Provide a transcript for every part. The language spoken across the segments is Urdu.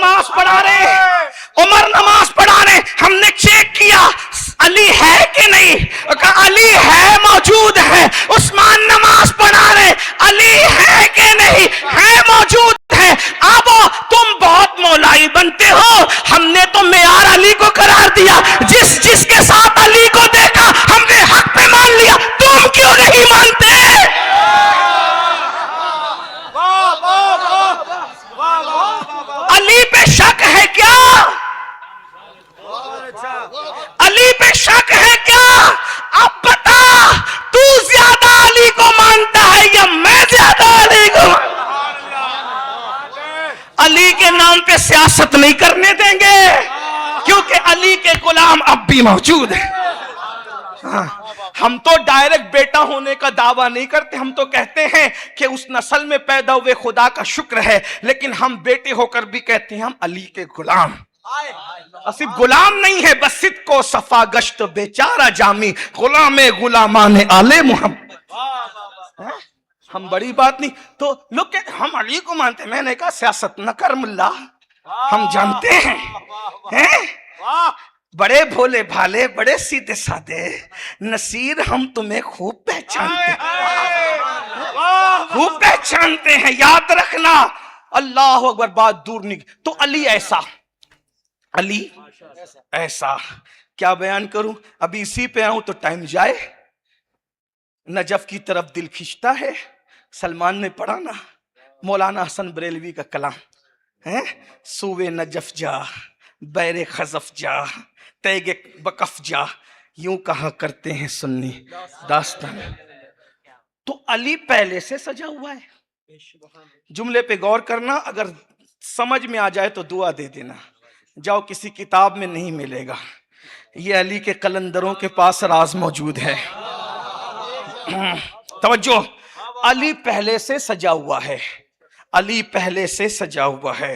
نماز پڑھا رہے ہیں, عمر نماز پڑھا رہے ہیں, ہم نے چیک کیا علی ہے کہ نہیں, کہا علی ہے, موجود ہے. عثمان نماز پڑھا رہے, علی ہے کہ نہیں, ہے, موجود ہے. اب تم بہت مولائی بنتے ہو, ہم نے تو معیار علی کو قرار دیا, جس کے ساتھ علی کو دیکھا ہم نے حق پہ مان لیا, تم کیوں نہیں مانتے؟ علی پہ شک ہے کیا؟ علی پہ شک ہے کیا؟ اب بتا, تو زیادہ علی کو مانتا ہے یا میں زیادہ علی کو؟ علی کے نام پہ سیاست نہیں کرنے دیں گے, کیونکہ علی کے غلام اب بھی موجود ہیں. ہم تو ڈائریکٹ بیٹا ہونے کا دعویٰ نہیں کرتے, ہم تو کہتے ہیں کہ اس نسل میں پیدا ہوئے خدا کا شکر ہے, لیکن ہم بیٹے ہو کر بھی کہتے ہیں ہم علی کے غلام. صرف غلام نہیں ہے, بس صدق و صفا گشت بیچارہ جامی, غلام غلامان آل محمد. ہم بڑی بات نہیں تو لوگ کہتے ہم علی کو مانتے ہیں. میں نے کہا سیاست نہ کر ملا, ہم جانتے ہیں بڑے بھولے بھالے, بڑے سیدھے سادے نصیر, ہم تمہیں خوب پہچانتے ہیں, خوب پہچانتے ہیں, یاد رکھنا. اللہ اکبر, بات دور نہیں. تو علی ایسا, علی ایسا, کیا بیان کروں, ابھی اسی پہ آؤں تو ٹائم جائے. نجف کی طرف دل کھنچتا ہے. سلمان نے پڑھا نا مولانا حسن بریلوی کا کلام, سوے نجف جا, بیر خزف جا, تیگ بکف جا, یوں کہا کرتے ہیں سنی داستان. تو علی پہلے سے سجا ہوا ہے. جملے پہ غور کرنا, اگر سمجھ میں آ جائے تو دعا دے دینا, جاؤ کسی کتاب میں نہیں ملے گا, یہ علی کے قلندروں کے پاس راز موجود ہے. توجہ, علی پہلے سے سجا ہوا ہے, علی پہلے سے سجا ہوا ہے,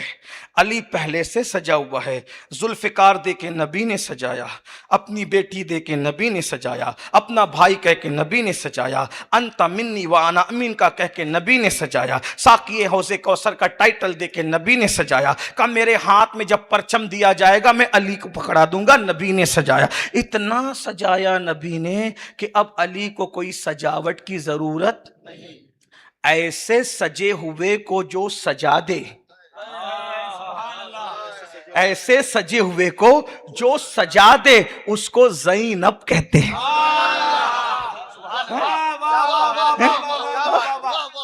علی پہلے سے سجا ہوا ہے. ذوالفقار دے کے نبی نے سجایا, اپنی بیٹی دے کے نبی نے سجایا, اپنا بھائی کہہ کے نبی نے سجایا, انت منی وانا امین کا کہہ کے نبی نے سجایا, ساقی حوض کوثر کا ٹائٹل دے کے نبی نے سجایا, کہا میرے ہاتھ میں جب پرچم دیا جائے گا میں علی کو پکڑا دوں گا, نبی نے سجایا. اتنا سجایا نبی نے کہ اب علی کو کوئی سجاوٹ کی ضرورت نہیں. ایسے سجے ہوئے کو جو سجا دے, ایسے سجے ہوئے کو جو سجا دے, اس کو زینب کہتے ہیں.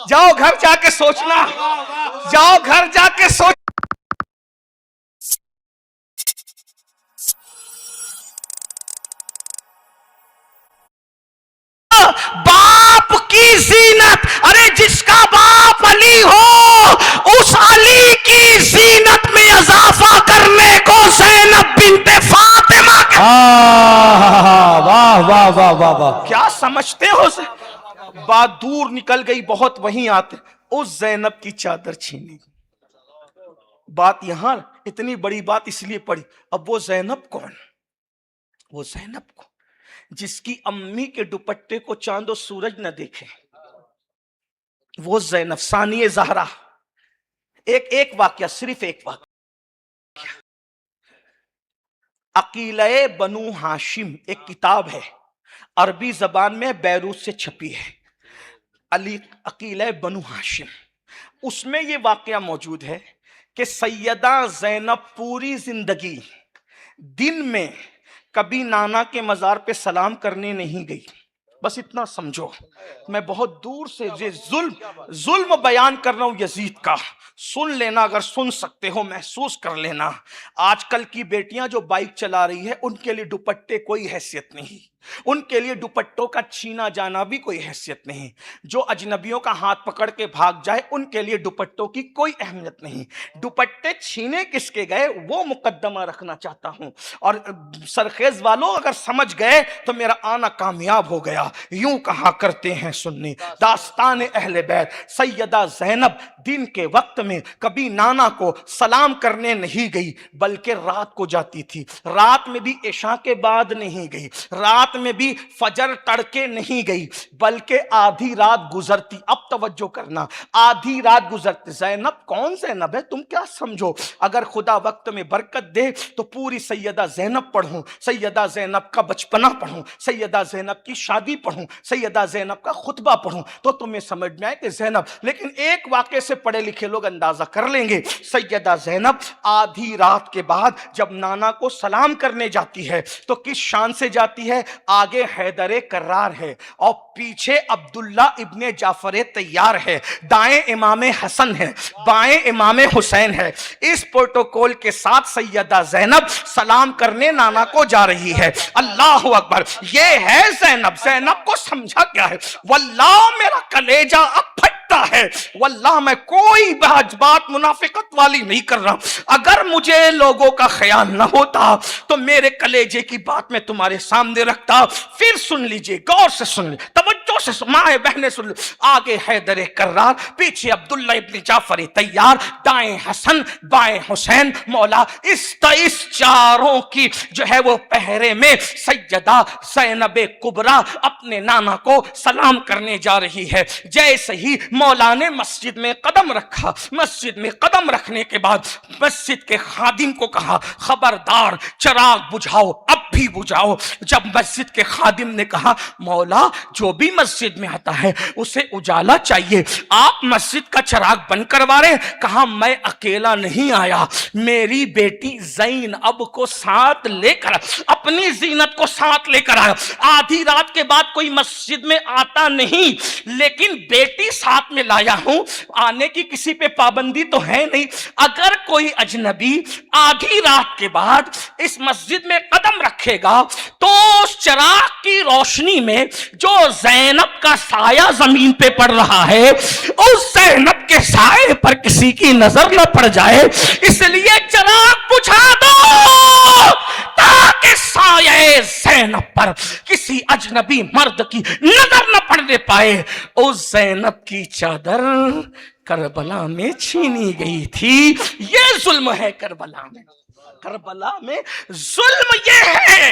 جاؤ گھر جا کے سوچنا, جاؤ گھر جا کے سوچ. باپ کی زینت, ارے جس کا باپ علی ہو اس علی کی زینت میں اضافہ کرنے کو زینب بنت فاطمہ کا. واہ واہ واہ واہ واہ, کیا سمجھتے ہو؟ بات دور نکل گئی, بہت وہیں آتے. اس زینب کی چادر چھینی, بات یہاں اتنی بڑی بات اس لیے پڑی. اب وہ زینب کون؟ وہ زینب کو جس کی امی کے دوپٹے کو چاند و سورج نہ دیکھے, وہ زینب ثانی زہرا. ایک واقعہ, صرف ایک واقعہ. عقیلۂ بنو ہاشم ایک کتاب ہے, عربی زبان میں بیروت سے چھپی ہے, عقیلۂ بنو ہاشم. اس میں یہ واقعہ موجود ہے کہ سیدہ زینب پوری زندگی دن میں کبھی نانا کے مزار پہ سلام کرنے نہیں گئی. بس اتنا سمجھو, میں بہت دور سے ظلم بیان کر رہا ہوں یزید کا, سن لینا, اگر سن سکتے ہو محسوس کر لینا. آج کل کی بیٹیاں جو بائک چلا رہی ہے ان کے لیے دوپٹے کوئی حیثیت نہیں, ان کے لیے دوپٹوں کا چھینا جانا بھی کوئی حیثیت نہیں. جو اجنبیوں کا ہاتھ پکڑ کے بھاگ جائے ان کے لیے دوپٹوں کی کوئی اہمیت نہیں. دوپٹے چھینے کس کے گئے وہ مقدمہ رکھنا چاہتا ہوں, اور سرخیز والوں اگر سمجھ گئے تو میرا آنا کامیاب ہو گیا. یوں کہا کرتے ہیں سنی داستان اہل بیت, سیدہ زینب دن کے وقت میں کبھی نانا کو سلام کرنے نہیں گئی, بلکہ رات کو جاتی تھی. رات میں بھی عشاء کے بعد نہیں گئی, رات رات میں بھی فجر تڑکے نہیں گئی بلکہ آدھی رات گزرتی. اب توجہ کرنا, آدھی رات گزرتی. زینب کون زینب ہے, تم کیا سمجھو؟ اگر خدا وقت میں برکت دے تو پوری سیدہ زینب پڑھوں, سیدہ زینب کا بچپنا پڑھوں, سیدہ زینب کی شادی پڑھوں, سیدہ زینب کا خطبہ پڑھوں تو تمہیں سمجھ میں آئے کہ زینب. لیکن ایک واقعے سے پڑھے لکھے لوگ اندازہ کر لیں گے. سیدہ زینب آدھی رات کے بعد جب نانا کو سلام کرنے جاتی ہے تو کس شان سے جاتی ہے؟ آگے حیدر کرار ہے اور پیچھے عبداللہ ابن جعفر طیار ہے, دائیں امام حسن ہے, بائیں امام حسین ہے. اس پروٹوکول کے ساتھ سیدہ زینب سلام کرنے نانا کو جا رہی ہے. اللہ اکبر, یہ ہے زینب. زینب کو سمجھا کیا ہے؟ واللہ میرا کلیجہ اب پھٹتا ہے, واللہ میں کوئی بات منافقت والی نہیں کر رہا. اگر مجھے لوگوں کا خیال نہ ہوتا تو میرے کلیجے کی بات میں تمہارے سامنے رکھتا. پھر سن لیجئے, غور سے سن لیجئے, توجہ سے ماں بہنیں سن لیجئے. آگے حیدر کرار, پیچھے عبداللہ ابن جعفر طیار, دائیں حسن بائیں حسین. مولا اس چاروں کی جو ہے وہ پہرے میں سیدہ زینب کبریٰ اپنے نانا کو سلام کرنے جا رہی ہے. جیسے ہی مولا نے مسجد میں قدم رکھا, مسجد میں قدم رکھنے کے بعد مسجد کے خادم کو کہا خبردار چراغ بجھاؤ, اب بھی بجھاؤ. جب مسجد کے خادم نے کہا مولا جو بھی مسجد میں آتا ہے اسے اجالا چاہیے, آپ مسجد کا چراغ بند کروا رہے ہیں. کہا میں اکیلا نہیں آیا, میری بیٹی زینب کو ساتھ لے کر, اپنی زینت کو ساتھ لے کر آیا. آدھی رات کے بعد کوئی مسجد میں آتا نہیں لیکن بیٹی ساتھ میں لایا ہوں. آنے کی کسی پہ پابندی تو ہے نہیں. اگر کوئی اجنبی آدھی رات کے بعد اس مسجد میں قدم رکھے گا تو اس چراغ کی روشنی میں جو زینب کا سایہ زمین پہ پڑ رہا ہے اس زینب کے سائے پر کسی کی نظر نہ پڑ جائے, اس لیے چراغ بجھا دو تاکہ سایہ زینب پر کسی اجنبی مرد کی نظر نہ پڑنے پائے. اس زینب کی چادر کربلا میں چھینی گئی تھی. یہ ظلم ہے کربلا میں. کربلا میں ظلم یہ ہے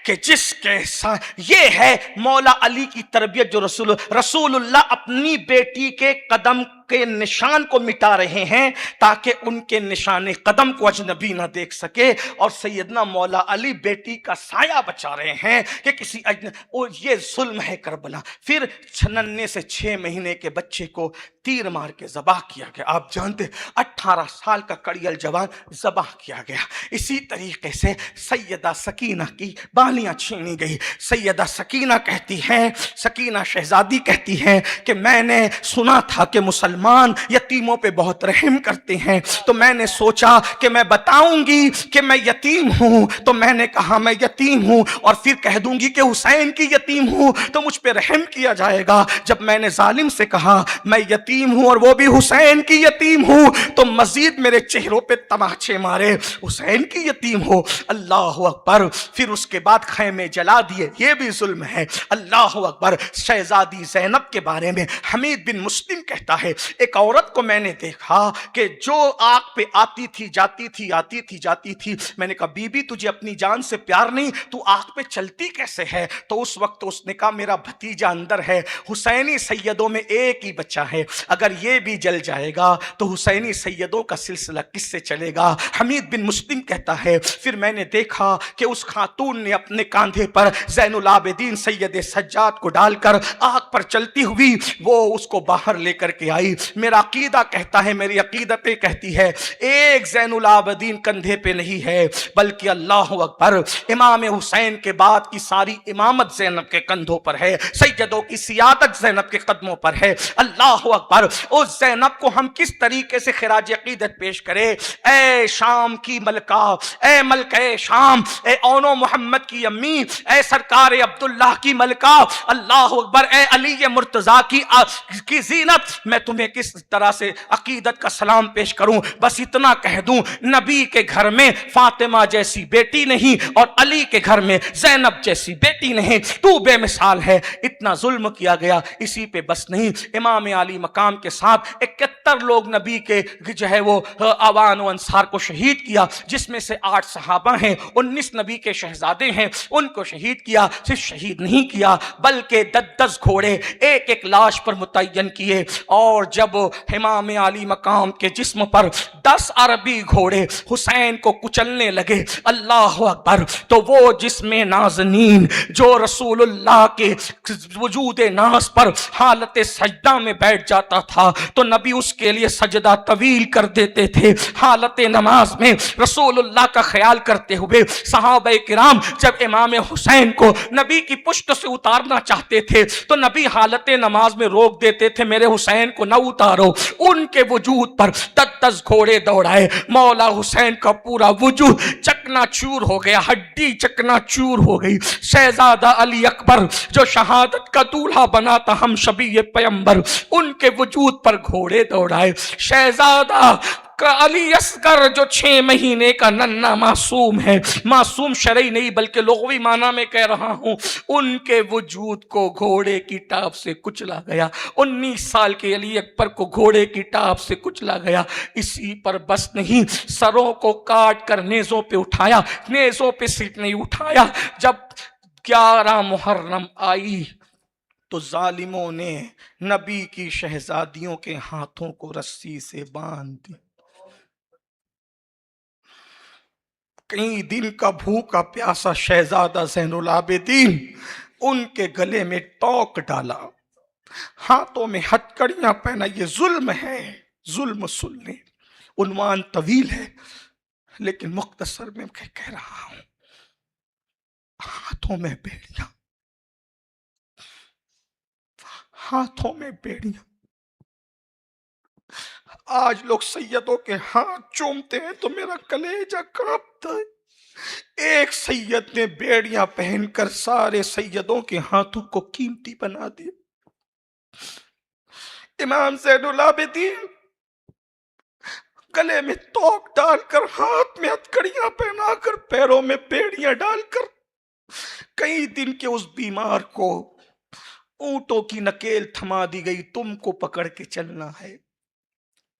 کہ جس کے ساتھ یہ ہے مولا علی کی تربیت جو رسول اللہ اپنی بیٹی کے قدم کے نشان کو مٹا رہے ہیں تاکہ ان کے نشان قدم کو اجنبی نہ دیکھ سکے, اور سیدنا مولا علی بیٹی کا سایہ بچا رہے ہیں کہ کسی اور یہ ظلم ہے کربلا. پھر 9 سے 6 مہینے کے بچے کو تیر مار کے ذبح کیا گیا. آپ جانتے 18 سال کا کڑیل جوان ذبح کیا گیا. اسی طریقے سے سیدہ سکینہ کی بالیاں چھینی گئی. سیدہ سکینہ کہتی ہیں, سکینہ شہزادی کہتی ہیں کہ میں نے سنا تھا کہ مسلمان یتیموں پہ بہت رحم کرتے ہیں, تو میں نے سوچا کہ میں بتاؤں گی کہ میں یتیم ہوں, تو میں نے کہا میں یتیم ہوں, اور پھر کہہ دوں گی کہ حسین کی یتیم ہوں تو مجھ پہ رحم کیا جائے گا. جب میں نے ظالم سے کہا میں یتیم ہوں اور وہ بھی حسین کی یتیم ہوں تو مزید میرے چہروں پہ تماچے مارے, حسین کی یتیم ہو. اللہ اکبر. پھر اس کے بعد خیمے جلا دیے, یہ بھی ظلم ہے. اللہ اکبر. شہزادی زینب کے بارے میں حمید بن مسلم کہتا ہے ایک عورت کو میں نے دیکھا کہ جو آگ پہ آتی تھی جاتی تھی, آتی تھی جاتی تھی. میں نے کہا بی بی تجھے اپنی جان سے پیار نہیں, تو آگ پہ چلتی کیسے ہے؟ تو اس وقت اس نے کہا میرا بھتیجا اندر ہے, حسینی سیدوں میں ایک ہی بچہ ہے, اگر یہ بھی جل جائے گا تو حسینی سیدوں کا سلسلہ کس سے چلے گا؟ حمید بن مسلم کہتا ہے پھر میں نے دیکھا کہ اس خاتون نے اپنے کاندھے پر زین العابدین سید سجاد کو ڈال کر آگ پر چلتی ہوئی وہ اس کو باہر لے کر کے آئی. میرا عقیدہ کہتا ہے, میری عقیدتیں کہتی ہے ایک زین العابدین کندھے پہ نہیں ہے بلکہ اللہ اکبر امام حسین کے بعد کی ساری امامت زینب کے کندھوں پر ہے, سیدوں کی سیادت زینب کے قدموں پر ہے. اللہ اکبر. اس زینب کو ہم کس طریقے سے خراج عقیدت پیش کرے؟ اے شام کی ملکہ, اے ملکہ شام, اے اونو محمد کی امی, اے سرکار عبداللہ کی ملکہ, اللہ اکبر, اے علی مرتضیٰ کی زینت, میں تمہیں کس طرح سے عقیدت کا سلام پیش کروں؟ بس اتنا کہہ دوں نبی کے گھر میں فاطمہ جیسی بیٹی نہیں اور علی کے گھر میں زینب جیسی بیٹی نہیں, تو بے مثال ہے. اتنا ظلم کیا گیا. اسی پہ بس نہیں, امام علی مقام کے ساتھ 71 لوگ نبی کے جو ہے وہ آوان و انصار کو شہید کیا. جس میں سے 8 صحابہ ہیں، 19 نبی کے شہزادے ہیں، ان کو شہید کیا۔ صرف شہید نہیں کیا بلکہ 10 گھوڑے ایک ایک لاش پر متعین کیے، اور جب امام علی مقام کے جسم پر 10 عربی گھوڑے حسین کو کچلنے لگے، اللہ اکبر، تو وہ جسم نازنین جو رسول اللہ کے وجود ناز پر حالت سجدہ میں بیٹھ جاتا تھا تو نبی اس کے لیے سجدہ طویل کر دیتے تھے۔ حالت نماز میں رسول اللہ کا خیال کرتے ہوئے صحابہ کرام جب امام حسین کو نبی کی پشت سے اتارنا چاہتے تھے تو نبی حالت نماز میں روک دیتے تھے، میرے حسین کو نہ اتارو۔ ان کے وجود پر 10 گھوڑے دوڑائے، مولا حسین کا پورا وجود چکنا چور ہو گیا، ہڈی چکنا چور ہو گئی۔ شہزادہ علی اکبر جو شہادت کا دولہا بنا تھا، ہم شبیہ پیمبر، ان کے وجود پر گھوڑے دوڑائے۔ شہزادہ علی اصغر جو 6 مہینے کا ننھا معصوم ہے، معصوم شرعی نہیں بلکہ لغوی معنی میں کہہ رہا ہوں، ان کے وجود کو گھوڑے کی ٹاپ سے کچلا گیا۔ 19 سال کے علی اکبر کو گھوڑے کی ٹاپ سے کچلا گیا۔ اسی پر بس نہیں، سروں کو کاٹ کر نیزوں پہ اٹھایا، نیزوں پہ صرف نہیں اٹھایا، جب 11 محرم آئی تو ظالموں نے نبی کی شہزادیوں کے ہاتھوں کو رسی سے باندھ دی۔ کئی دن کا بھوکا پیاسا شہزادہ زین العابدین ان کے گلے میں ٹوک ڈالا، ہاتھوں میں ہتکڑیاں پہنا۔ یہ ظلم ہے، ظلم سن لیں، عنوان طویل ہے لیکن مختصر میں کہہ رہا ہوں۔ ہاتھوں میں بیڑیاں، ہاتھوں میں بیڑیاں۔ آج لوگ سیدوں کے ہاتھ چومتے ہیں تو میرا کلیجہ کانپتا ہے۔ ایک سید نے بیڑیاں پہن کر سارے سیدوں کے ہاتھوں کو قیمتی بنا دیا۔ امام زین العابدین گلے میں توق ڈال کر، ہاتھ میں ہتکڑیاں پہنا کر، پیروں میں بیڑیاں ڈال کر، کئی دن کے اس بیمار کو اونٹوں کی نکیل تھما دی گئی، تم کو پکڑ کے چلنا ہے۔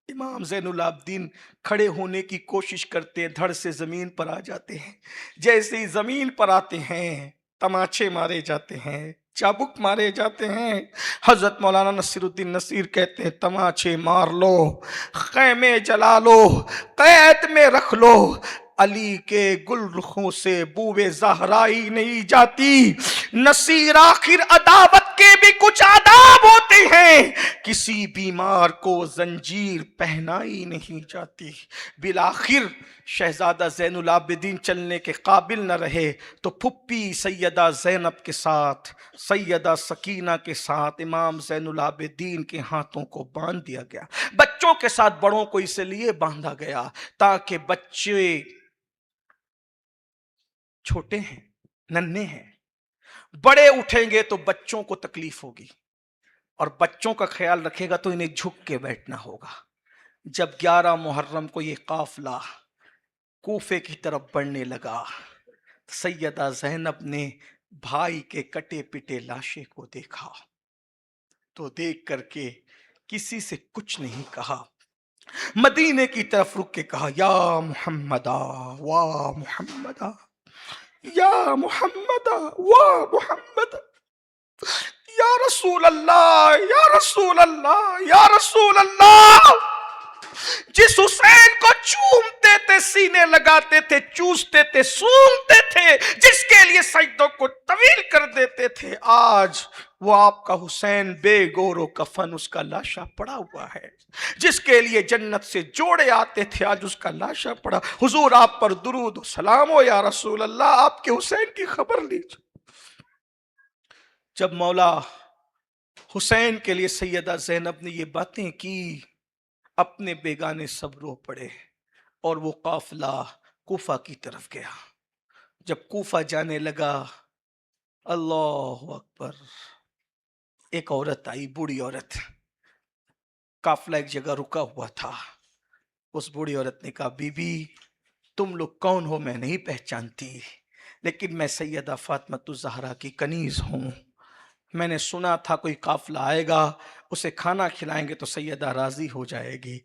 امام زین العابدین کھڑے ہونے کی کوشش کرتے ہیں، دھڑ سے زمین پر آ جاتے ہیں۔ جیسے ہی زمین پر آتے ہیں تماچے مارے جاتے ہیں، چابک مارے جاتے ہیں۔ حضرت مولانا نصیر الدین نصیر کہتے ہیں تماچے مار لو، خیمے جلا لو، قید میں رکھ لو، علی کے گل رخوں سے بوئے زہرائی نہیں جاتی۔ نصیر آخر عداوت کے بھی کچھ آداب ہوتے ہیں، کسی بیمار کو زنجیر پہنائی نہیں جاتی۔ بالآخر شہزادہ زین العابدین چلنے کے قابل نہ رہے تو پھپھی سیدہ زینب کے ساتھ، سیدہ سکینہ کے ساتھ امام زین العابدین کے ہاتھوں کو باندھ دیا گیا۔ بچوں کے ساتھ بڑوں کو اس لیے باندھا گیا تاکہ بچے چھوٹے ہیں، ننھے ہیں، بڑے اٹھیں گے تو بچوں کو تکلیف ہوگی، اور بچوں کا خیال رکھے گا تو انہیں جھک کے بیٹھنا ہوگا۔ جب 11 محرم کو یہ قافلہ کوفے کی طرف بڑھنے لگا، سیدہ زینب نے بھائی کے کٹے پٹے لاشے کو دیکھا تو دیکھ کر کے کسی سے کچھ نہیں کہا، مدینے کی طرف رک کے کہا یا محمدہ وا محمدہ، یا محمدہ وا محمدہ، یا رسول اللہ یا رسول اللہ یا رسول اللہ۔ جس حسین کو چومتے تھے، سینے لگاتے تھے، چوستے تھے، سونگتے تھے، جس کے لیے سجدوں کو طویل کر دیتے تھے، آج وہ آپ کا حسین بے گور و کفن اس کا لاشا پڑا ہوا ہے۔ جس کے لیے جنت سے جوڑے آتے تھے، آج اس کا لاشا پڑا۔ حضور آپ پر درود و سلام ہو یا رسول اللہ، آپ کے حسین کی خبر لیجیے۔ جب مولا حسین کے لیے سیدہ زینب نے یہ باتیں کی، اپنے بیگانے سب رو پڑے اور وہ قافلہ کوفہ کی طرف گیا۔ جب کوفہ جانے لگا، اللہ اکبر، ایک عورت آئی، بوڑھی عورت، قافلہ ایک جگہ رکا ہوا تھا۔ اس بوڑھی عورت نے کہا بی بی تم لوگ کون ہو میں نہیں پہچانتی، لیکن میں سیدہ فاطمۃ الزہرا کی کنیز ہوں۔ میں نے سنا تھا کوئی قافلہ آئے گا، اسے کھانا کھلائیں گے تو سیدہ راضی ہو جائے گی،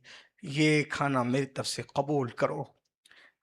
یہ کھانا میری طرف سے قبول کرو۔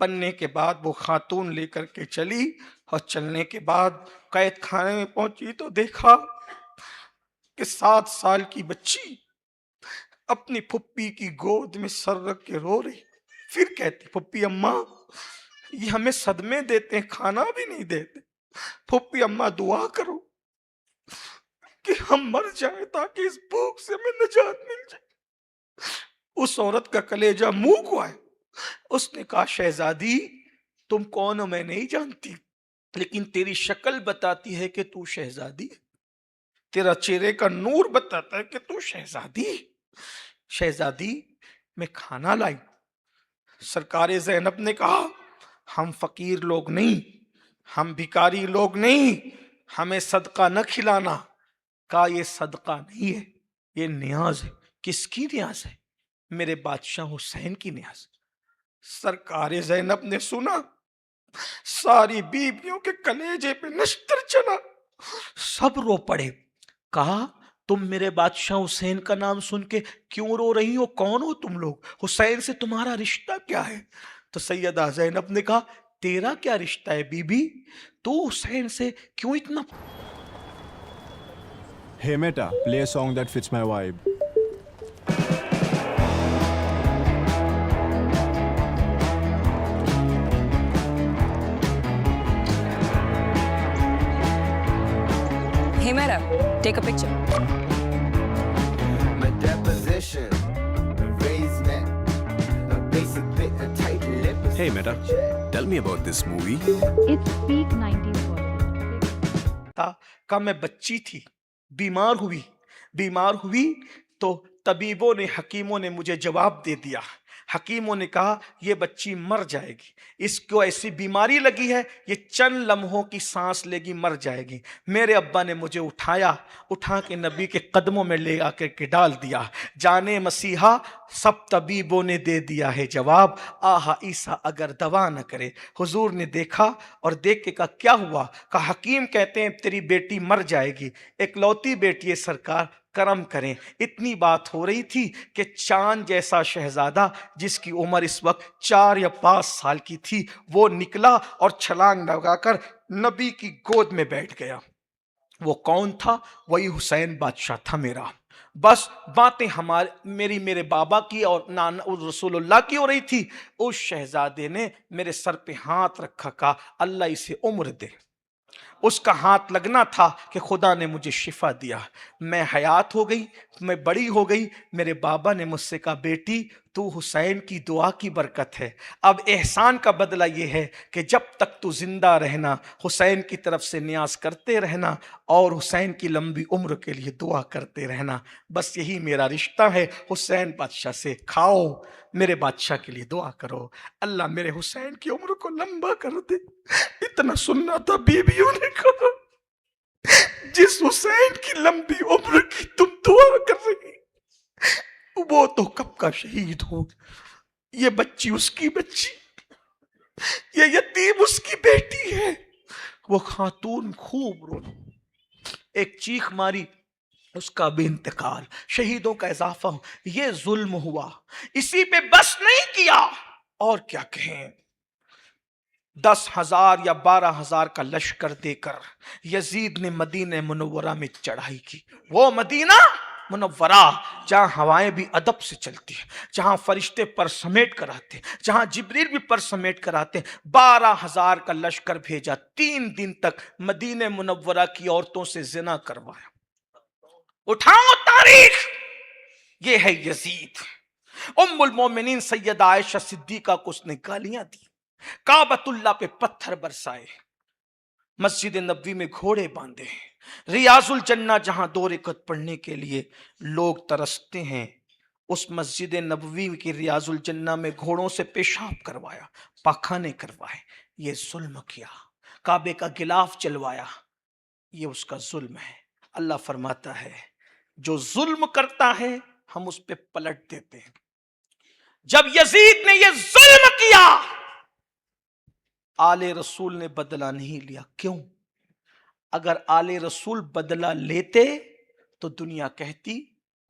بننے کے بعد وہ خاتون لے کر کے چلی اور چلنے کے بعد قید خانے میں پہنچی تو دیکھا کہ 7 سال کی بچی اپنی پھپھی کی گود میں سر رکھ کے رو رہی. پھر کہتی پھپھی اماں یہ ہمیں صدمے دیتے ہیں، کھانا بھی نہیں دیتے. پھپھی اماں دعا کرو کہ ہم مر جائیں تاکہ اس بھوک سے ہمیں نجات مل جائے. اس عورت کا کلیجہ منہ کو آئے. اس نے کہا شہزادی تم کون ہو میں نہیں جانتی، لیکن تیری شکل بتاتی ہے کہ تو شہزادی ہے، تیرا چہرے کا نور بتاتا ہے کہ تو شہزادی ہے. شہزادی میں کھانا لائی. سرکار زینب نے کہا ہم فقیر لوگ نہیں، ہم بھکاری لوگ نہیں، ہمیں صدقہ نہ کھلانا. کہا یہ صدقہ نہیں ہے، یہ نیاز ہے. کس کی نیاز ہے؟ میرے بادشاہ حسین کی نیاز. سرکار زینب نے سنا، ساری بیویوں کے کلیجے پہ نشتر چلا، سب رو پڑے. کہا تم میرے بادشاہ حسین کا نام سن کے کیوں رو رہی ہو؟ کون ہو تم لوگ؟ حسین سے تمہارا رشتہ کیا ہے؟ تو سیدہ زینب نے کہا تیرا کیا رشتہ ہے بی بی؟ تو حسین سے کیوں اتنا؟ Hey Meta, play a song that fits my vibe. Hey Meta, take a picture. My deposition, raised neck, a basic bit, a tight lip. Hey Meta, tell me about this movie. It's peak 90s Bollywood. کہا میں بچی تھی، بیمار ہوئی تو طبیبوں نے حکیموں نے مجھے جواب دے دیا. حکیموں نے کہا یہ بچی مر جائے گی، اس کو ایسی بیماری لگی ہے یہ چند لمحوں کی سانس لے گی مر جائے گی. میرے ابا نے مجھے اٹھا کے نبی کے قدموں میں لے آ کے ڈال دیا. جانے مسیحا سب طبیبوں نے دے دیا ہے جواب، آہا عیسیٰ اگر دوا نہ کرے. حضور نے دیکھا اور دیکھ کے کہا کیا ہوا؟ کہا حکیم کہتے ہیں تیری بیٹی مر جائے گی، اکلوتی بیٹی ہے سرکار کرم کریں. اتنی بات ہو رہی تھی کہ چاند جیسا شہزادہ جس کی عمر اس وقت 4 یا 5 سال کی تھی وہ نکلا اور چھلانگ لگا کر نبی کی گود میں بیٹھ گیا. وہ کون تھا؟ وہی حسین بادشاہ تھا میرا. بس باتیں میرے بابا کی اور رسول اللہ کی ہو رہی تھی. اس شہزادے نے میرے سر پہ ہاتھ رکھا، کہا اللہ اسے عمر دے. اس کا ہاتھ لگنا تھا کہ خدا نے مجھے شفا دیا، میں حیات ہو گئی، میں بڑی ہو گئی. میرے بابا نے مجھ سے کہا بیٹی تو حسین کی دعا کی برکت ہے، اب احسان کا بدلہ یہ ہے کہ جب تک تو زندہ رہنا حسین کی طرف سے نیاز کرتے رہنا اور حسین کی لمبی عمر کے لیے دعا کرتے رہنا. بس یہی میرا رشتہ ہے حسین بادشاہ سے. کھاؤ میرے بادشاہ کے لیے دعا کرو، اللہ میرے حسین کی عمر کو لمبا کر دے. اتنا سننا تھا بیویوں نے کہا جس حسین کی لمبی عمر کی تم دعا کر رہی وہ تو کب کا شہید ہو. یہ بچی اس کی بچی، یہ یتیم اس کی بیٹی ہے. وہ خاتون خوب رو، ایک چیخ ماری، اس کا بھی انتقال، شہیدوں کا اضافہ. یہ ظلم ہوا، اسی پہ بس نہیں کیا. اور کیا کہیں، 10,000 یا 12,000 کا لشکر دے کر یزید نے مدینہ منورہ میں چڑھائی کی. وہ مدینہ منورہ جہاں ہوائیں بھی ادب سے چلتی ہیں، جہاں فرشتے پر سمیٹ کر آتے ہیں، جہاں جبریل بھی پر سمیٹ کر آتے ہیں. 12,000 کا لشکر بھیجا، 3 دن تک مدینہ منورہ کی عورتوں سے زنا کروایا. اٹھاؤ تاریخ، یہ ہے یزید. ام المومنین سیدہ عائشہ صدیقہ کو اس نے گالیاں دی، کعبۃ اللہ پہ پتھر برسائے، مسجد نبوی میں گھوڑے باندھے، ریاض الجنہ جہاں 2 رکعت پڑھنے کے لیے لوگ ترستے ہیں اس مسجد نبوی کی ریاض الجنہ میں گھوڑوں سے پیشاب کروایا، پاخانے کروائے. یہ ظلم کیا، کعبے کا غلاف چلوایا، یہ اس کا ظلم ہے. اللہ فرماتا ہے جو ظلم کرتا ہے ہم اس پہ پلٹ دیتے ہیں. جب یزید نے یہ ظلم کیا آل رسول نے بدلہ نہیں لیا. کیوں؟ اگر آل رسول بدلہ لیتے تو دنیا کہتی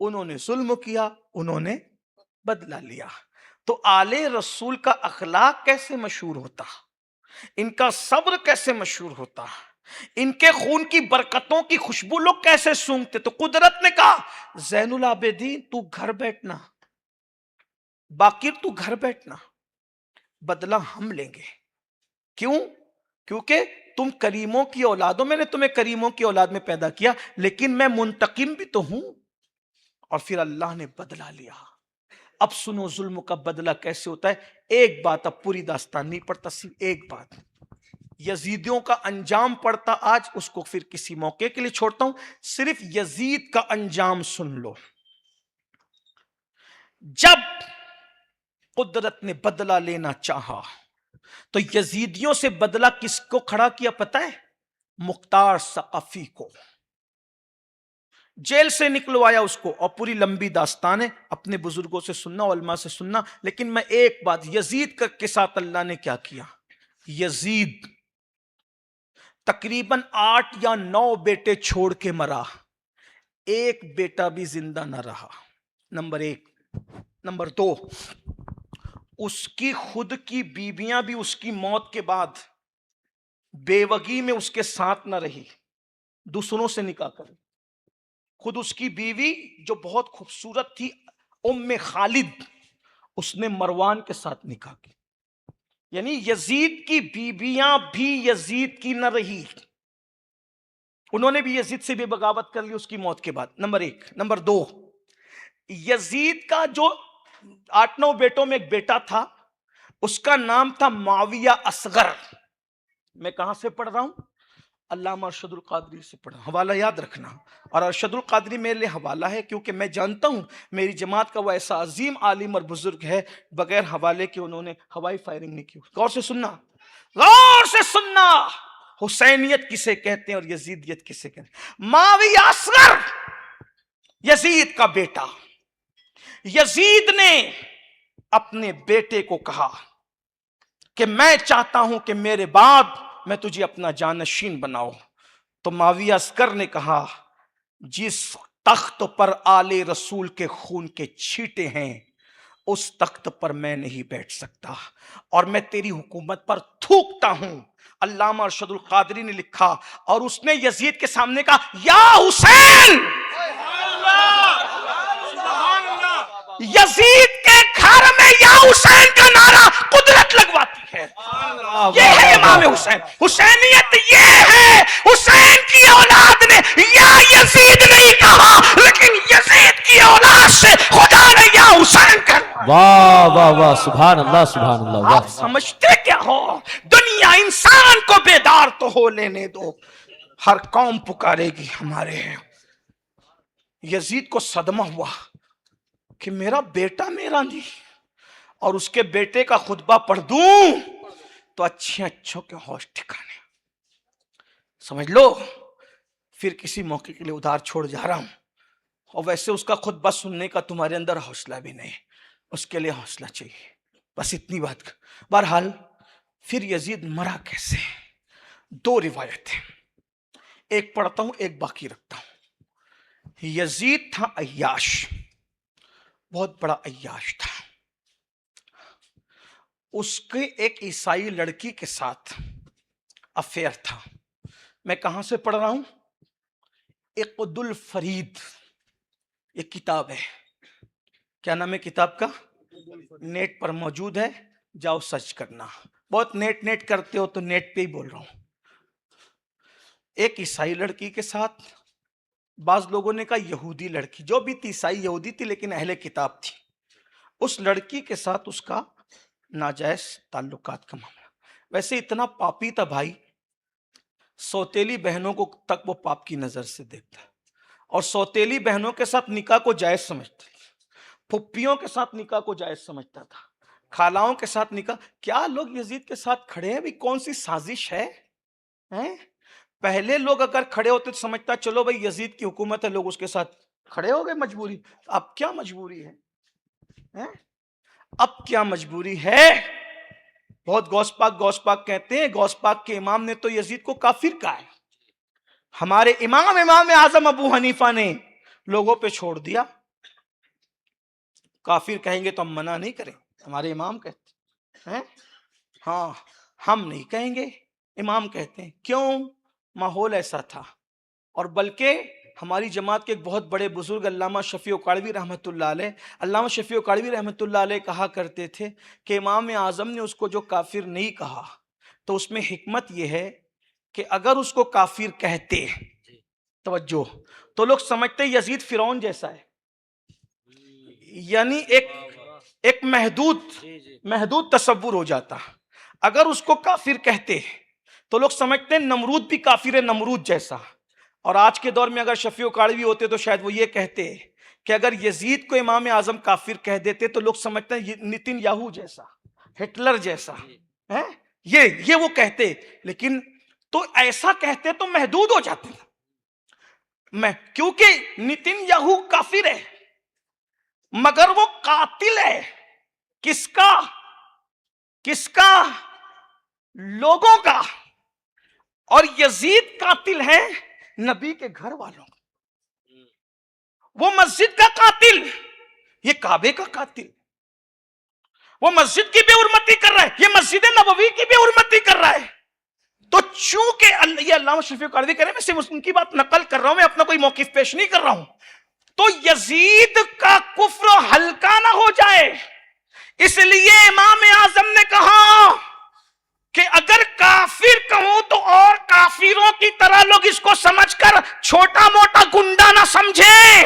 انہوں نے ظلم کیا، انہوں نے بدلہ لیا. تو آل رسول کا اخلاق کیسے مشہور ہوتا, ان کا صبر کیسے مشہور ہوتا, ان کے خون کی برکتوں کی خوشبو لوگ کیسے سونگتے. تو قدرت نے کہا زین العابدین تو گھر بیٹھنا, باقر تو گھر بیٹھنا, بدلہ ہم لیں گے. کیوں؟ کیونکہ تم کریموں کی اولاد ہو, میں نے تمہیں کریموں کی اولاد میں پیدا کیا, لیکن میں منتقم بھی تو ہوں. اور پھر اللہ نے بدلہ لیا. اب سنو ظلم کا بدلہ کیسے ہوتا ہے. ایک بات, اب پوری داستان نہیں پڑھتا, صرف ایک بات یزیدیوں کا انجام پڑھتا آج, اس کو پھر کسی موقع کے لیے چھوڑتا ہوں. صرف یزید کا انجام سن لو. جب قدرت نے بدلہ لینا چاہا تو یزیدیوں سے بدلہ کس کو کھڑا کیا پتہ ہے؟ مختار ثقفی کو. جیل سے نکلوایا اس کو, اور پوری لمبی داستان ہے, اپنے بزرگوں سے سننا, علماء سے سننا. لیکن میں ایک بات, یزید کے ساتھ اللہ نے کیا کیا. یزید تقریباً 8 یا 9 بیٹے چھوڑ کے مرا, ایک بیٹا بھی زندہ نہ رہا. نمبر 1. نمبر 2, اس کی خود کی بیویاں بھی اس کی موت کے بعد بیوگی میں اس کے ساتھ نہ رہی, دوسروں سے نکاح کر. خود اس کی بیوی جو بہت خوبصورت تھی, ام خالد, اس نے مروان کے ساتھ نکاح کی. یعنی یزید کی بیویاں بھی یزید کی نہ رہی, انہوں نے بھی یزید سے بھی بغاوت کر لی اس کی موت کے بعد. نمبر 1. نمبر 2, یزید کا جو 8-9 بیٹوں میں ایک بیٹا تھا, اس کا نام تھا معاویہ اصغر. میں کہاں سے پڑھ رہا ہوں؟ علامہ ارشد القادری سے پڑھا. حوالہ یاد رکھنا. اور ارشد القادری میرے لیے حوالہ ہے, کیونکہ میں جانتا ہوں میری جماعت کا وہ ایسا عظیم عالم اور بزرگ ہے, بغیر حوالے کے انہوں نے ہوائی فائرنگ نہیں کی. غور سے سننا, غور سے سننا. حسینیت کسے کہتے ہیں اور یزیدیت کسے کہتے ہیں. معاویہ اصغر یزید کا بیٹا. یزید نے اپنے بیٹے کو کہا کہ میں چاہتا ہوں کہ میرے بعد میں تجھے اپنا جانشین بناؤ. تو معاویہ اصغر نے کہا جس تخت پر آل رسول کے خون کے چھینٹے ہیں اس تخت پر میں نہیں بیٹھ سکتا, اور میں تیری حکومت پر تھوکتا ہوں. علامہ ارشد القادری نے لکھا, اور اس نے یزید کے سامنے کہا یا حسین. یزید کے گھر میں یا حسین کا نعرہ قدرت لگواتی ہے. یہ ہے امام حسین. حسینیت یہ ہے, حسین کی اولاد نے یا یزید نہیں کہا, لیکن یزید کی اولاد سے خدا نے یا حسین کہا. واہ واہ واہ, سبحان اللہ سبحان اللہ. آپ سمجھتے کیا ہو؟ دنیا انسان کو بیدار تو ہو لینے دو, ہر قوم پکارے گی ہمارے ہیں. یزید کو صدمہ ہوا کہ میرا بیٹا میرا نہیں, اور اس کے بیٹے کا خطبہ پڑھ دوں تو اچھوں کے ہوش ٹھکانے. سمجھ لو, پھر کسی موقع کے لیے ادھار چھوڑ جا رہا ہوں, اور ویسے اس کا خطبہ سننے کا تمہارے اندر حوصلہ بھی نہیں, اس کے لیے حوصلہ چاہیے. بس اتنی بات. بہرحال پھر یزید مرا کیسے؟ 2 روایتیں, ایک پڑھتا ہوں ایک باقی رکھتا ہوں. یزید تھا عیاش, بہت بڑا عیاش تھا. اس کے ایک عیسائی لڑکی کے ساتھ افیئر تھا. میں کہاں سے پڑھ رہا ہوں؟ عقد الفرید, یہ کتاب ہے. کیا نام ہے کتاب کا؟ نیٹ پر موجود ہے, جاؤ سرچ کرنا. بہت نیٹ کرتے ہو تو نیٹ پہ ہی بول رہا ہوں. ایک عیسائی لڑکی کے ساتھ, بعض لوگوں نے کہا یہودی لڑکی, جو بھی تھی عیسائی یہودی تھی لیکن اہل کتاب تھی, اس لڑکی کے ساتھ اس کا ناجائز تعلقات کا معاملہ. ویسے اتنا پاپی تھا بھائی, سوتیلی بہنوں کو تک وہ پاپ کی نظر سے دیکھتا, اور سوتیلی بہنوں کے ساتھ نکاح کو جائز سمجھتا, پھپھیوں کے ساتھ نکاح کو جائز سمجھتا تھا, خالاؤں کے ساتھ نکاح. کیا لوگ یزید کے ساتھ کھڑے ہیں بھی؟ کون سی سازش ہے؟ پہلے لوگ اگر کھڑے ہوتے تو سمجھتا چلو بھائی یزید کی حکومت ہے, لوگ اس کے ساتھ کھڑے ہو گئے مجبوری. اب کیا مجبوری ہے؟ اب کیا مجبوری ہے؟ بہت غوث پاک کہتے ہیں, غوث پاک کے امام نے تو یزید کو کافر کہا ہے. ہمارے امام اعظم ابو حنیفہ نے لوگوں پہ چھوڑ دیا. کافر کہیں گے تو ہم منع نہیں کریں, ہمارے امام کہتے ہیں ہاں ہم نہیں کہیں گے، امام کہتے ہیں. کیوں؟ ماحول ایسا تھا. اور بلکہ ہماری جماعت کے ایک بہت بڑے بزرگ علامہ شفیع کاڑوی رحمۃ اللہ علیہ، علامہ شفیع کاڑوی رحمۃ اللہ علیہ کہا کرتے تھے کہ امام اعظم نے اس کو جو کافر نہیں کہا تو اس میں حکمت یہ ہے کہ اگر اس کو کافر کہتے، توجہ، تو لوگ سمجھتے یزید فرعون جیسا ہے، یعنی ایک محدود تصور ہو جاتا. اگر اس کو کافر کہتے تو لوگ سمجھتے ہیں نمرود بھی کافر ہے، نمرود جیسا. اور آج کے دور میں اگر شفیع کاڑوی ہوتے تو شاید وہ یہ کہتے کہ اگر یزید کو امام اعظم کافر کہہ دیتے تو لوگ سمجھتے ہیں نتن یاہو جیسا، ہٹلر جیسا ہے، یہ وہ کہتے. لیکن تو ایسا کہتے تو محدود ہو جاتے، کیونکہ نتن یاہو کافر ہے مگر وہ قاتل ہے. کس کا؟ لوگوں کا. اور یزید قاتل ہے نبی کے گھر والوں. وہ مسجد کا قاتل، یہ کعبے کا قاتل. وہ مسجد کی بے حرمتی کر رہا ہے، یہ مسجد نبوی کی بے حرمتی کر رہا ہے. تو چونکہ یہ علامہ شفیع کاڑوی کہہ رہے ہیں، میں صرف ان کی بات نقل کر رہا ہوں، میں اپنا کوئی موقف پیش نہیں کر رہا ہوں. تو یزید کا کفر ہلکا نہ ہو جائے، اس لیے امام اعظم نے کہا کہ اگر کافر کہوں تو اور کافروں کی طرح لوگ اس کو سمجھ کر چھوٹا موٹا گنڈا نہ سمجھیں.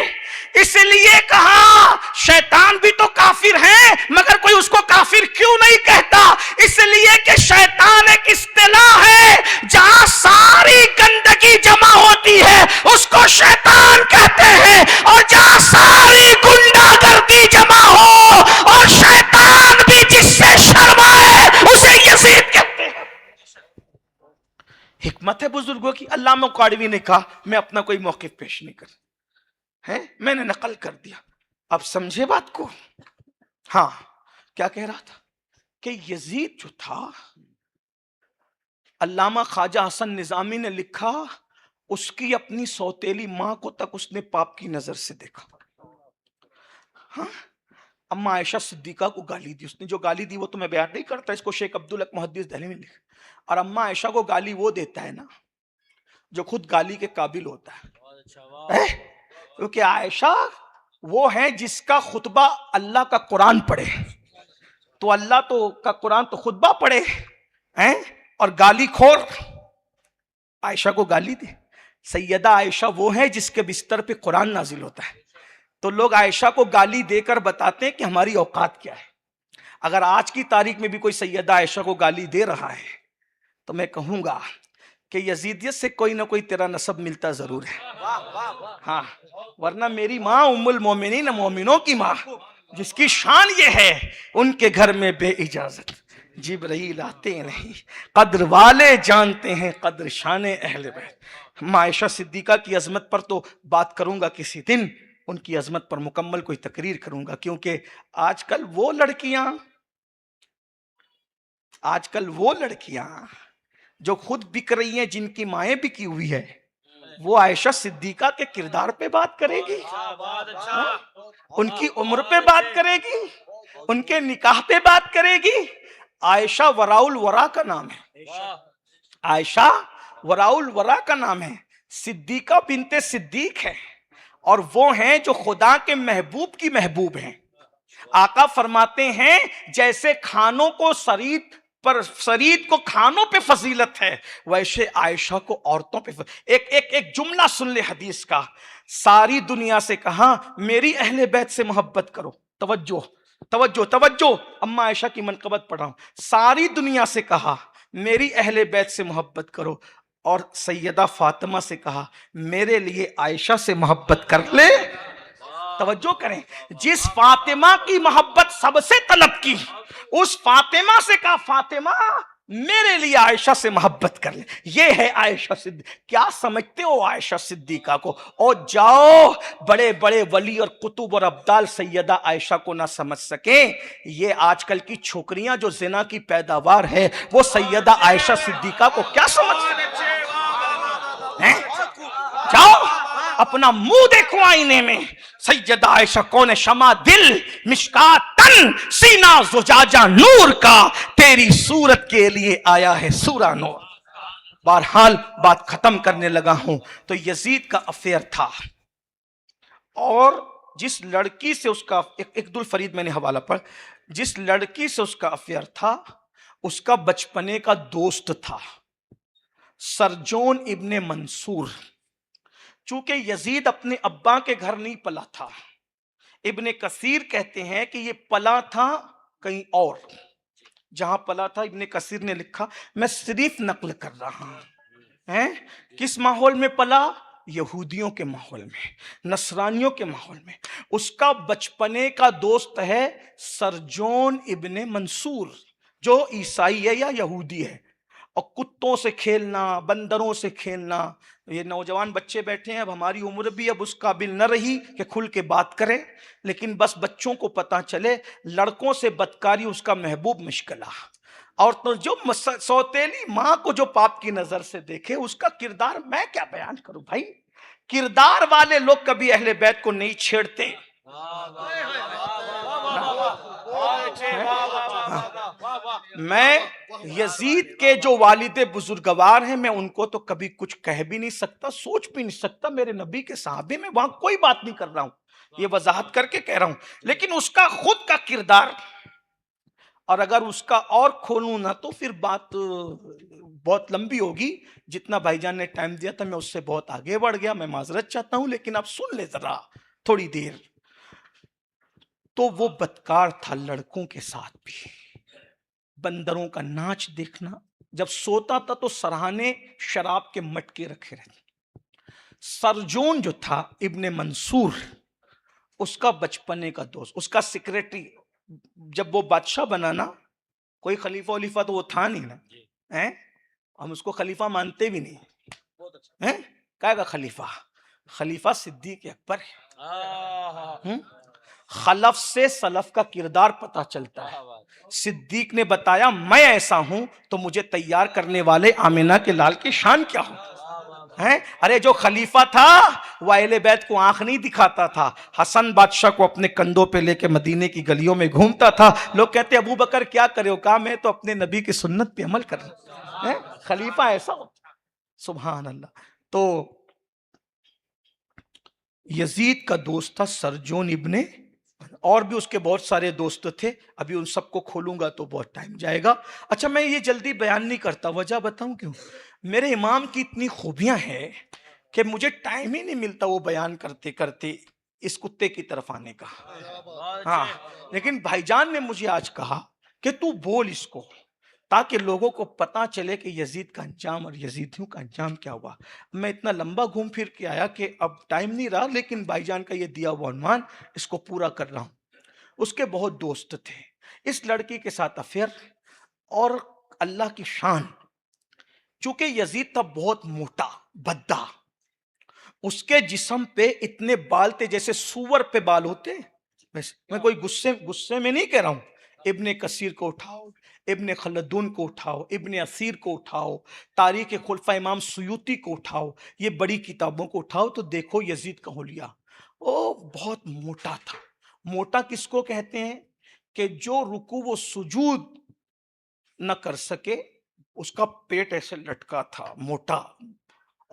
اس لیے کہا شیطان بھی تو کافر ہے مگر کوئی اس کو کافر کیوں نہیں کہتا؟ اس لیے کہ شیطان ایک اصطلاح ہے، جہاں ساری گندگی جمع ہوتی ہے اس کو شیطان کہتے ہیں، اور جہاں ساری گنڈا گردی جمع ہو اور شیطان بھی جس سے شرمائے اسے یزید کہتے ہیں. حکمت ہے بزرگوں کی. علامہ کاڑوی نے کہا میں اپنا کوئی موقف پیش نہیں کر، میں نے نقل کر دیا. اب سمجھے بات کو؟ ہاں، کیا کہہ رہا تھا کہ یزید جو تھا، علامہ خواجہ حسن نظامی نے لکھا اس کی اپنی سوتیلی ماں کو تک اس نے پاپ کی نظر سے دیکھا. ہاں، اما عائشہ صدیقہ کو گالی دی. اس نے جو گالی دی وہ تو میں بیان نہیں کرتا، اس کو شیخ عبدالحق محدث دہلوی نے لکھا. اور اما عائشہ کو گالی وہ دیتا ہے نا جو خود گالی کے قابل ہوتا ہے، کیونکہ عائشہ وہ ہے جس کا خطبہ اللہ کا قرآن پڑھے، تو اللہ تو کا قرآن تو خطبہ پڑھے اور گالی خور عائشہ کو گالی دے. سیدہ عائشہ وہ ہے جس کے بستر پہ قرآن نازل ہوتا ہے، تو لوگ عائشہ کو گالی دے کر بتاتے ہیں کہ ہماری اوقات کیا ہے. اگر آج کی تاریخ میں بھی کوئی سیدہ عائشہ کو گالی دے رہا ہے تو میں کہوں گا کہ یزیدیت سے کوئی نہ کوئی تیرا نسب ملتا ضرور ہے. ہاں، ورنہ میری ماں ام المومنین، مومنوں کی ماں، جس کی شان یہ ہے ان کے گھر میں بے اجازت جبرائیل آتے نہیں. قدر والے جانتے ہیں قدر شان اہل بیت. عائشہ صدیقہ کی عظمت پر تو بات کروں گا کسی دن، ان کی عظمت پر مکمل کوئی تقریر کروں گا، کیونکہ آج کل وہ لڑکیاں جو خود بک رہی ہیں، جن کی مائیں بکی ہوئی ہے، وہ عائشہ صدیقہ کے کردار پہ بات کرے گی، ان کی عمر پہ بات کرے گی، ان کے نکاح پہ بات کرے گی. عائشہ وراء الورا کا نام ہے، عائشہ وراء الورا کا نام ہے. صدیقہ بنت صدیق ہے، اور وہ ہیں جو خدا کے محبوب کی محبوب ہیں. آقا فرماتے ہیں جیسے کھانوں کو سرید کو کھانوں پہ فضیلت ہے، ویسے عائشہ کو عورتوں پہ ایک جملہ سن لے حدیث کا. ساری دنیا سے کہا میری اہل بیت سے محبت کرو. توجہ توجہ توجہ، اما عائشہ کی منقبت پڑھ رہا ہوں. ساری دنیا سے کہا میری اہل بیت سے محبت کرو، اور سیدہ فاطمہ سے کہا میرے لیے عائشہ سے محبت کر لے. توجہ کریں، جس فاطمہ کی محبت سب سے طلب کی، اس فاطمہ سے کہا فاطمہ میرے لیے عائشہ سے محبت کر لے. یہ ہے عائشہ صدیقہ. کیا سمجھتے ہو عائشہ صدیقہ کو؟ اور جاؤ، بڑے بڑے ولی اور قطب اور ابدال سیدہ عائشہ کو نہ سمجھ سکیں. یہ آج کل کی چھوکریاں جو زنا کی پیداوار ہے، وہ سیدہ عائشہ صدیقہ کو کیا سمجھ سکیں؟ جاؤ اپنا منہ دیکھو آئینے میں. سیدہ عائشہ کون شمع دل مشکاتن سینہ زجاجہ نور کا, تیری صورت کے لیے آیا ہے سورہ نور. بہرحال بات ختم کرنے لگا ہوں. تو یزید کا افیئر تھا, اور جس لڑکی سے اس کا ایک الفرید میں نے حوالہ پڑھ, جس لڑکی سے اس کا افیئر تھا اس کا بچپنے کا دوست تھا سرجون ابن منصور. چونکہ یزید اپنے ابا کے گھر نہیں پلا تھا, ابن کثیر کہتے ہیں کہ یہ پلا تھا کہیں اور. جہاں پلا تھا ابن کثیر نے لکھا, میں صرف نقل کر رہا ہوں. کس ماحول میں پلا؟ یہودیوں کے ماحول میں, نصرانیوں کے ماحول میں. اس کا بچپنے کا دوست ہے سرجون ابن منصور, جو عیسائی ہے یا یہودی ہے. اور کتوں سے کھیلنا, بندروں سے کھیلنا. یہ نوجوان بچے بیٹھے ہیں, اب ہماری عمر بھی اب اس قابل نہ رہی کہ کھل کے بات کریں, لیکن بس بچوں کو پتا چلے لڑکوں سے بدکاری اس کا محبوب مشکلہ. اور تو جو سوتیلی ماں کو جو پاپ کی نظر سے دیکھے, اس کا کردار میں کیا بیان کروں بھائی. کردار والے لوگ کبھی اہل بیت کو نہیں چھیڑتے. میں یزید کے جو والد بزرگوار ہیں میں ان کو تو کبھی کچھ کہہ بھی نہیں سکتا, سوچ بھی نہیں سکتا. میرے نبی کے صحابے میں وہاں کوئی بات نہیں کر رہا ہوں, یہ وضاحت کر کے کہہ رہا ہوں. لیکن اس کا خود کا کردار, اور اگر اس کا اور کھولوں نہ تو پھر بات بہت لمبی ہوگی. جتنا بھائی جان نے ٹائم دیا تھا میں اس سے بہت آگے بڑھ گیا, میں معذرت چاہتا ہوں, لیکن آپ سن لے ذرا تھوڑی دیر. تو وہ بدکار تھا لڑکوں کے ساتھ بھی. بندروں کا ناچ دیکھنا, جب سوتا تھا تو سرہانے شراب کے مٹکے رکھے رہتے. سرجون جو تھا ابن منصور, اس کا بچپنے کا دوست, اس کا سیکریٹری. جب وہ بادشاہ بنا نا, کوئی خلیفہ ولیفہ تو وہ تھا نہیں نا, ہم اس کو خلیفہ مانتے بھی نہیں. کیا گا خلیفہ؟ خلیفہ صدیق اکبر ہے. خلف سے سلف کا کردار پتا چلتا ہے. صدیق نے بتایا میں ایسا ہوں تو مجھے تیار کرنے والے آمینہ کے لال کی شان کیا ہو. ارے جو خلیفہ تھا وہ اہل بیت کو آنکھ نہیں دکھاتا تھا, حسن بادشاہ کو اپنے کندھوں پہ لے کے مدینے کی گلیوں میں گھومتا تھا. لوگ کہتے ابو بکر کیا کرے ہو, کہا میں تو اپنے نبی کی سنت پہ عمل کر رہا ہوں. خلیفہ ایسا ہوتا, سبحان اللہ. تو یزید کا دوست تھا سرجون ابن, اور بھی اس کے بہت سارے دوست تھے, ابھی ان سب کو کھولوں گا تو بہت ٹائم جائے گا. اچھا میں یہ جلدی بیان نہیں کرتا, وجہ بتاؤں کیوں؟ میرے امام کی اتنی خوبیاں ہیں کہ مجھے ٹائم ہی نہیں ملتا وہ بیان کرتے کرتے اس کتے کی طرف آنے کا. ہاں لیکن بھائی جان نے مجھے آج کہا کہ تو بول اس کو, تاکہ لوگوں کو پتا چلے کہ یزید کا انجام اور یزیدیوں کا انجام کیا ہوا. میں اتنا لمبا گھوم پھر کے آیا کہ اب ٹائم نہیں رہا, لیکن بھائی جان کا یہ دیا ہوا عنوان اس کو پورا کر رہا ہوں. اس کے بہت دوست تھے, اس لڑکی کے ساتھ افیئر. اور اللہ کی شان, چونکہ یزید تھا بہت موٹا بدا, اس کے جسم پہ اتنے بال تھے جیسے سور پہ بال ہوتے. میں کوئی غصے میں نہیں کہہ رہا ہوں. ابن کثیر کو اٹھاؤ, ابن خلدون کو اٹھاؤ, ابن اسیر کو اٹھاؤ, تاریخ خلفۂ امام سیوطی کو اٹھاؤ, یہ بڑی کتابوں کو اٹھاؤ تو دیکھو یزید کا حلیہ. وہ بہت موٹا تھا. موٹا کس کو کہتے ہیں؟ کہ جو رکوع و سجود نہ کر سکے, اس کا پیٹ ایسے لٹکا تھا, موٹا,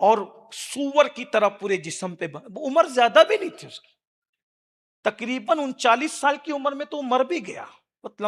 اور سور کی طرح پورے جسم پہ. عمر زیادہ بھی نہیں تھی اس کی, تقریباً 39 سال کی عمر میں تو مر بھی گیا.